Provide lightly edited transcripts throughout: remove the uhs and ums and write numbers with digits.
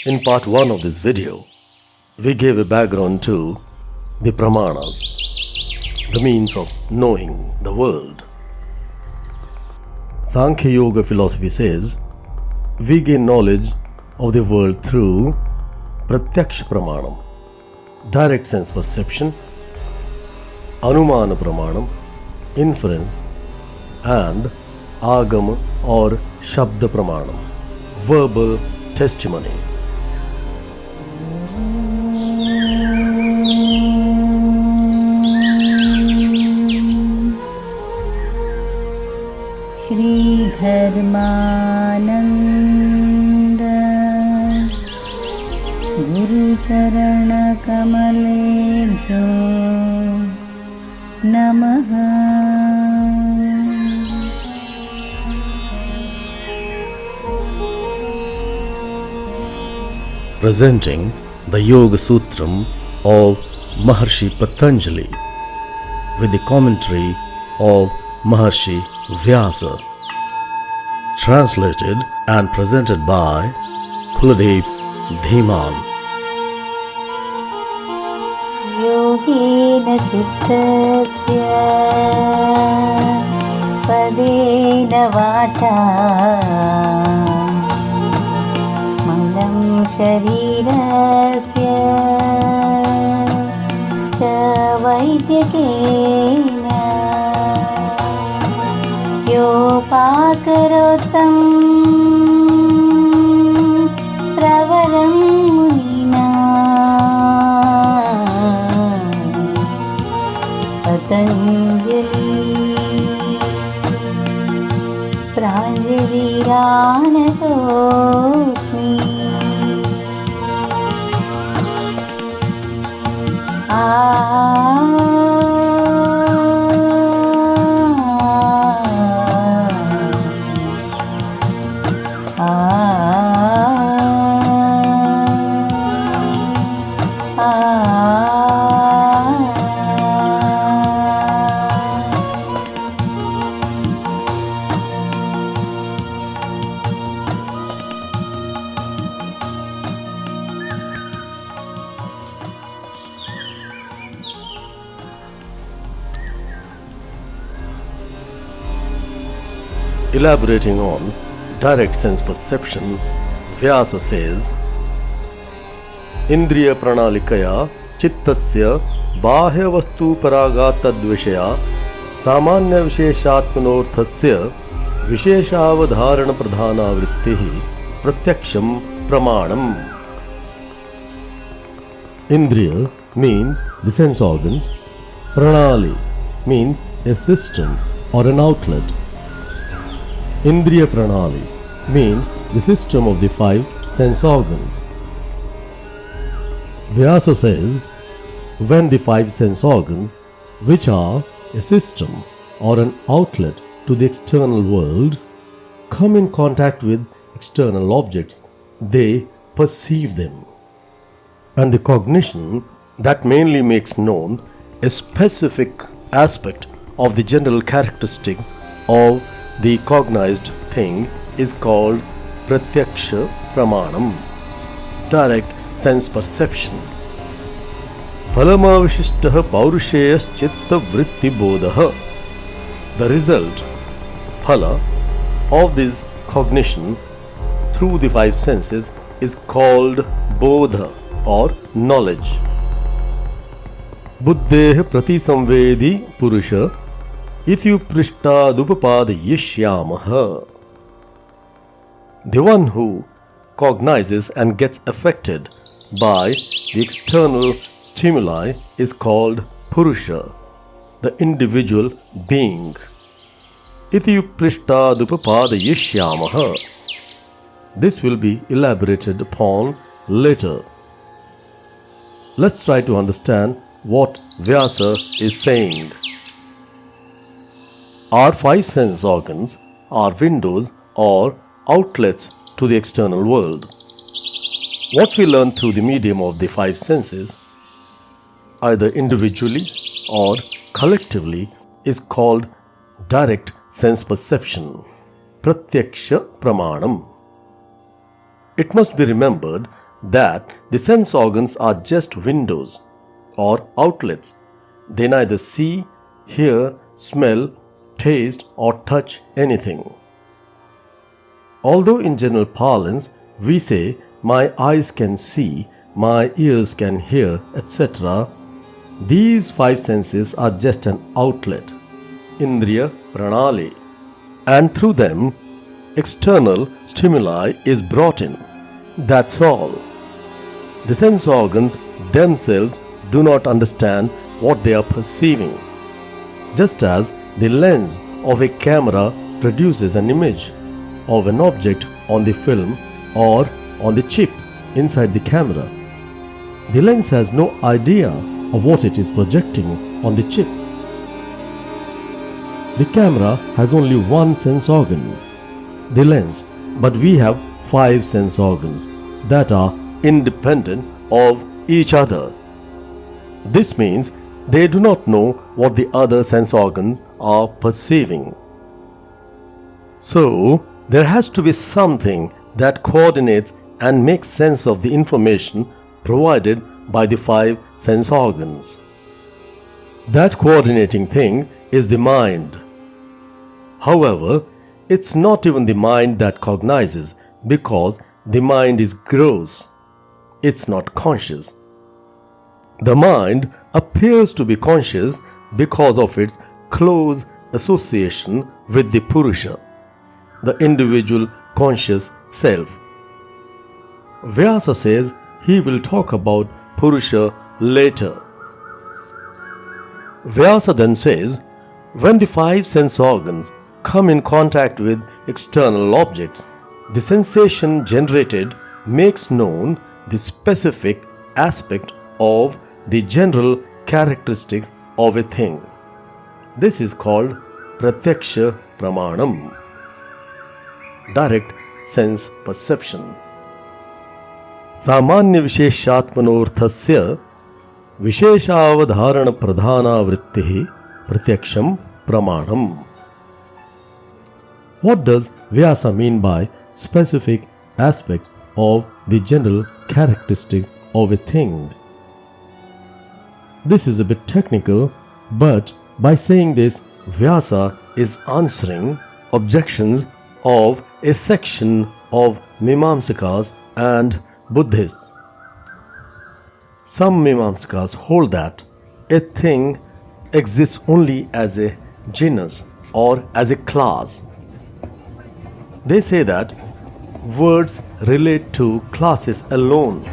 In part 1 of this video, we gave a background to the Pramanas, the means of knowing the world. Sankhya Yoga philosophy says we gain knowledge of the world through pratyakśānumānāgamāḥ, direct sense perception, anumāna inference, and agama or shabda pramanam, verbal testimony. Shri Dharmananda Guru Charana Kamalebhyo Namaha. Presenting the Yogasutram of Maharishi Patanjali with the commentary of Maharishi Vyasa, translated and presented by Kuldip Dhiman. Yogena Chittasya Padena Vacha Malam Sharirasya Cha Vaidyakena Yopakarotam Pravaram Munina Patanjali Pranjaliranatosmi Elaborating on direct sense perception, Vyasa says, Indriya pranalikaya chittasya bahya vastu paragatadvishaya samanya visheshatmanorthasya visheshavadharana pradhana vrittihi pratyaksham pramanam. Indriya means the sense organs, pranali means a system or an outlet. Indriya Pranali means the system of the 5 sense organs. Vyasa says, when the 5 sense organs, which are a system or an outlet to the external world, come in contact with external objects, they perceive them. And the cognition that mainly makes known a specific aspect of the general characteristic of the cognized thing is called pratyaksha pramanam, direct sense perception. Phalamavishishtaha paurusheyas chitta vritti bodhaha. The result, phala, of this cognition through the 5 senses is called bodha or knowledge. Buddheha pratisamvedi purusha ityuprishtadupapadayishyāmaḥ. The one who cognizes and gets affected by the external stimuli is called Purusha, the individual being. Ityuprishtadupapadayishyāmaḥ. This will be elaborated upon later. Let's try to understand what Vyasa is saying. Our 5 sense organs are windows or outlets to the external world. What we learn through the medium of the 5 senses, either individually or collectively, is called direct sense perception, pratyaksha pramanam. It must be remembered that the sense organs are just windows or outlets. They neither see, hear, smell, taste or touch anything. Although in general parlance we say, my eyes can see, my ears can hear, etc., these five senses are just an outlet, indriya pranali, and through them external stimuli is brought in. That's all. The sense organs themselves do not understand what they are perceiving. Just as the lens of a camera produces an image of an object on the film or on the chip inside the camera, the lens has no idea of what it is projecting on the chip. The camera has only one sense organ, the lens, but we have five sense organs that are independent of each other. This means they do not know what the other sense organs are perceiving. So, there has to be something that coordinates and makes sense of the information provided by the five sense organs. That coordinating thing is the mind. However, it's not even the mind that cognizes, because the mind is gross. It's not conscious. The mind appears to be conscious because of its close association with the Purusha, the individual conscious self. Vyasa says he will talk about Purusha later. Vyasa then says, when the five sense organs come in contact with external objects, the sensation generated makes known the specific aspect of the general characteristics of a thing. This is called pratyakṣa pramanam, direct sense perception. सामान्य विशेषात्मनोर्थस्य विशेषावधारण प्रधाना वृत्तिः प्रत्यक्षम प्रमाणम. What does Vyasa mean by specific aspect of the general characteristics of a thing? This is a bit technical, but by saying this, Vyasa is answering objections of a section of Mimamsakas and Buddhists. Some Mimamsakas hold that a thing exists only as a genus or as a class. They say that words relate to classes alone,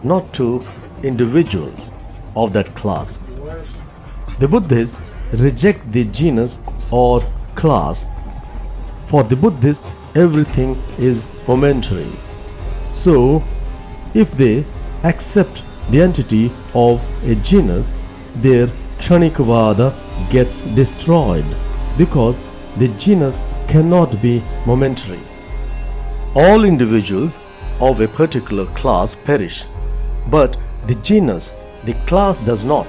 not to individuals of that class. The Buddhists reject the genus or class. For the Buddhists, everything is momentary. So, if they accept the entity of a genus, their Kshanikavada gets destroyed, because the genus cannot be momentary. All individuals of a particular class perish, but the genus, the class, does not.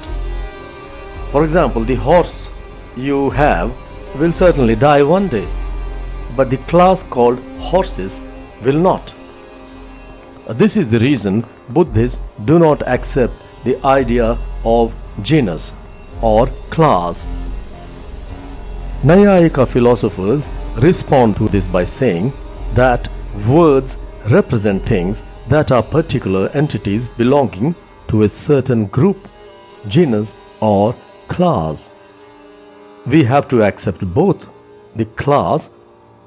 For example, the horse you have will certainly die one day, but the class called horses will not. This is the reason Buddhists do not accept the idea of genus or class. Nayayika philosophers respond to this by saying that words represent things that are particular entities belonging to a certain group, genus or class. We have to accept both the class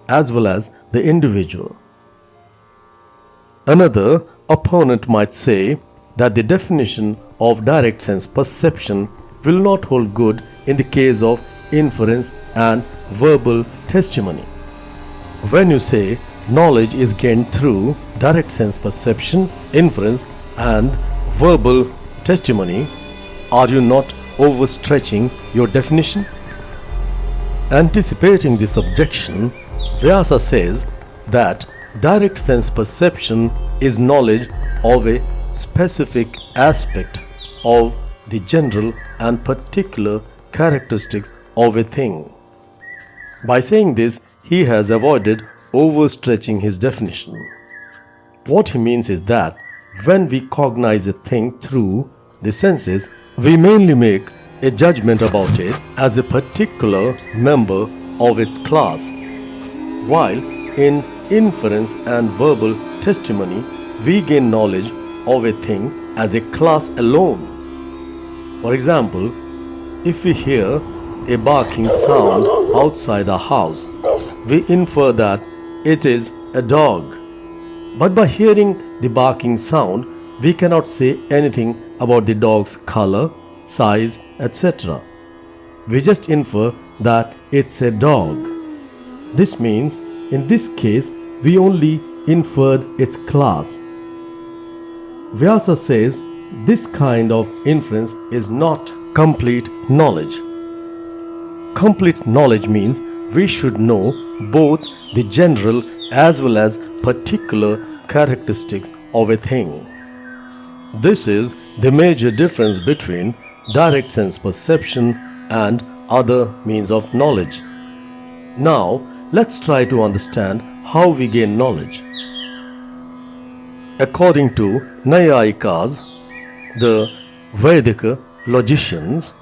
as well as the individual. Another opponent might say that the definition of direct sense perception will not hold good in the case of inference and verbal testimony. When you say knowledge is gained through direct sense perception, inference and verbal testimony, are you not overstretching your definition? Anticipating this objection, Vyasa says that direct sense perception is knowledge of a specific aspect of the general and particular characteristics of a thing. By saying this, he has avoided overstretching his definition. What he means is that when we cognize a thing through the senses, we mainly make a judgment about it as a particular member of its class, while in inference and verbal testimony, we gain knowledge of a thing as a class alone. For example, if we hear a barking sound outside our house, we infer that it is a dog. But by hearing the barking sound, we cannot say anything about the dog's color, size, etc. We just infer that it's a dog. This means, in this case, we only inferred its class. Vyasa says this kind of inference is not complete knowledge. Complete knowledge means we should know both the general as well as particular characteristics of a thing. This is the major difference between direct sense perception and other means of knowledge. Now, let's try to understand how we gain knowledge. According to Nayayikas, the Vedic logicians,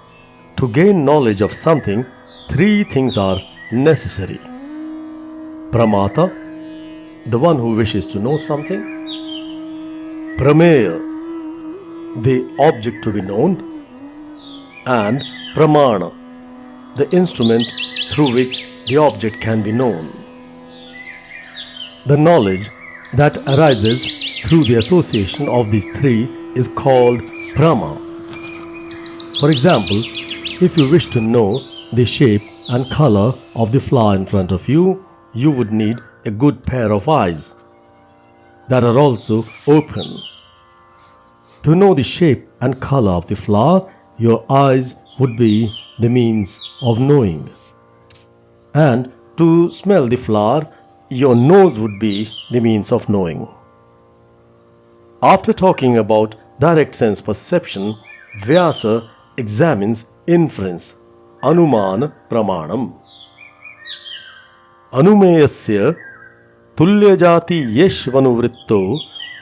to gain knowledge of something, three things are necessary. Pramata, the one who wishes to know something. Prameya, the object to be known. And Pramāṇa, the instrument through which the object can be known. The knowledge that arises through the association of these three is called Prama. For example, if you wish to know the shape and color of the flower in front of you, you would need a good pair of eyes that are also open. To know the shape and color of the flower, your eyes would be the means of knowing. And to smell the flower, your nose would be the means of knowing. After talking about direct sense perception, Vyasa examines inference, Anumāna pramanam. Anumeyasya tulyajati yeshvanuvritto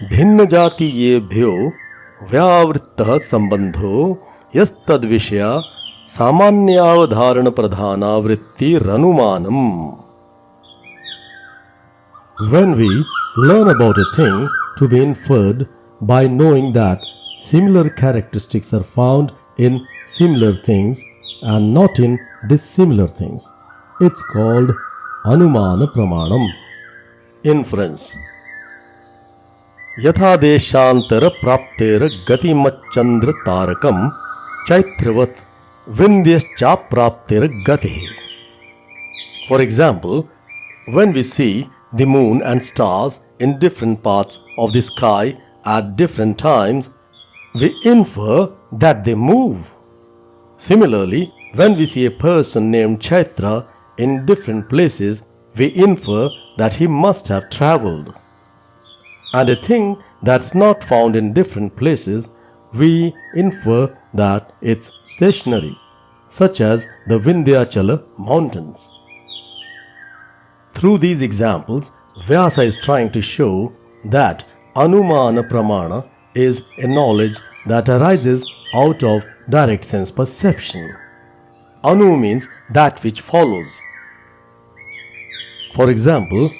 bhinnajati yebhyo vyavrittah sambandho yastadvishya samanyavadharana pradhana vritti ranumanam. When we learn about a thing to be inferred by knowing that similar characteristics are found in similar things and not in dissimilar things, it's called Anumāna pramanam. Inference. Yatha deshantara praptera gatimachandra tarakam chaitravat vindyascha praptera gatihi. For example, when we see the moon and stars in different parts of the sky at different times, we infer that they move. Similarly, when we see a person named Chaitra in different places, we infer that he must have traveled. And a thing that's not found in different places, we infer that it's stationary, such as the Vindhyachala mountains. Through these examples, Vyasa is trying to show that Anumāna pramana is a knowledge that arises out of direct sense perception. Anu means that which follows. For example,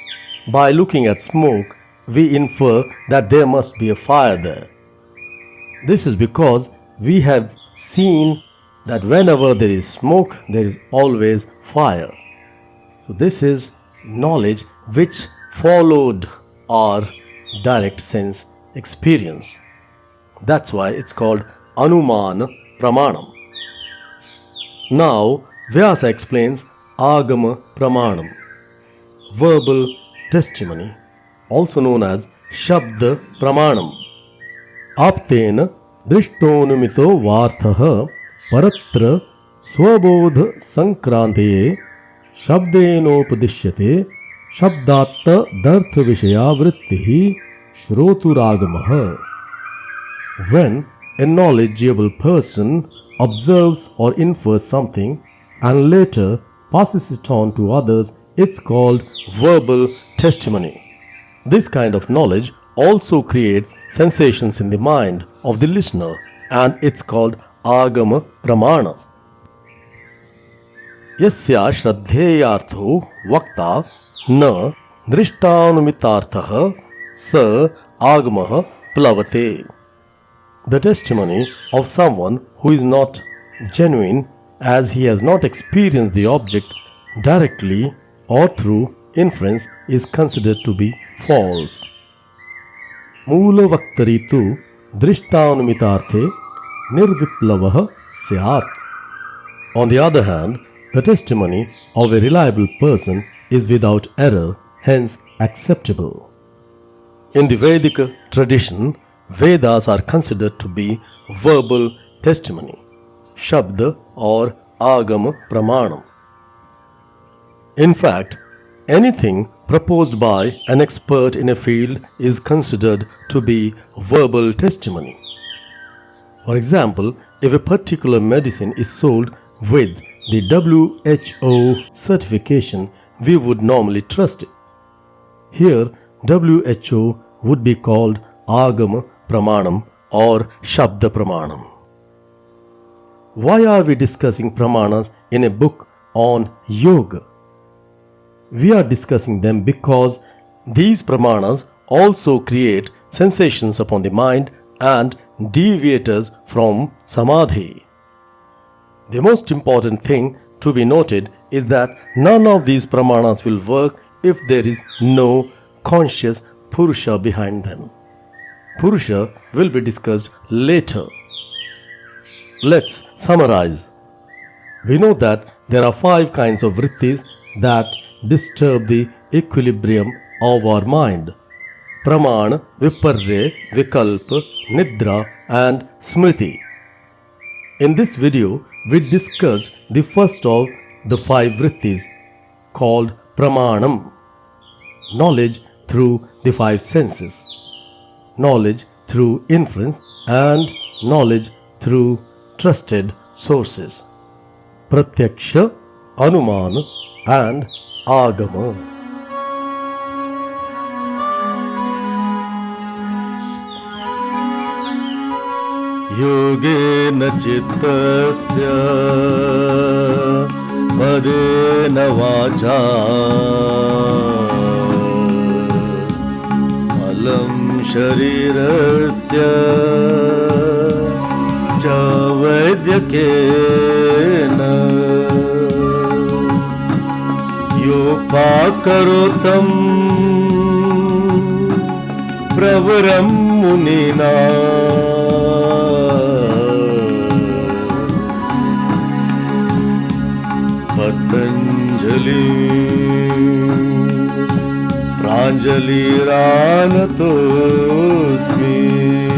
by looking at smoke, we infer that there must be a fire there. This is because we have seen that whenever there is smoke, there is always fire. So this is knowledge which followed our direct sense experience. That's why it's called Anumāna pramanam. Now, Vyasa explains Agama pramanam, verbal testimony, also known as Shabda pramanam. Aptena drishtonumito varthaha paratra swabodha sankranteye shabdenopadishyate shabdatta dartha vishaya vrittihi shroturāgamāḥ. When a knowledgeable person observes or infers something and later passes it on to others, it's called verbal testimony. This kind of knowledge also creates sensations in the mind of the listener, and it's called agama pramana. Yasya shraddheyartho vakta na drishtānumitārthaha sa agamaha plavate. The testimony of someone who is not genuine, as he has not experienced the object directly or through inference, is considered to be false. Moola vaktaritu drishtānumitārthe nirviplavaha syāt. On the other hand, the testimony of a reliable person is without error, hence acceptable. In the Vedic tradition, Vedas are considered to be verbal testimony, Shabda or Agama Pramanam. In fact, anything proposed by an expert in a field is considered to be verbal testimony. For example, if a particular medicine is sold with the WHO certification, we would normally trust it. Here, WHO would be called Agama Pramanam or Shabda Pramanam. Why are we discussing Pramanas in a book on yoga? We are discussing them because these Pramanas also create sensations upon the mind and deviate us from Samadhi. The most important thing to be noted is that none of these Pramanas will work if there is no conscious Purusha behind them. Purusha will be discussed later. Let's summarize. We know that there are 5 kinds of vrittis that disturb the equilibrium of our mind: Pramāṇa, Viparya, Vikalpa, Nidra and Smriti. In this video, we discussed the first of the 5 vrittis, called Pramanam, knowledge through the 5 senses, knowledge through inference, and knowledge through trusted sources, pratyakṣa, anumāna and agama. Yogena chittasya padena vācā alam sharirasya cha vaidhyakena yopakarotam pravaram munina Patanjali pranjalirānatosmi.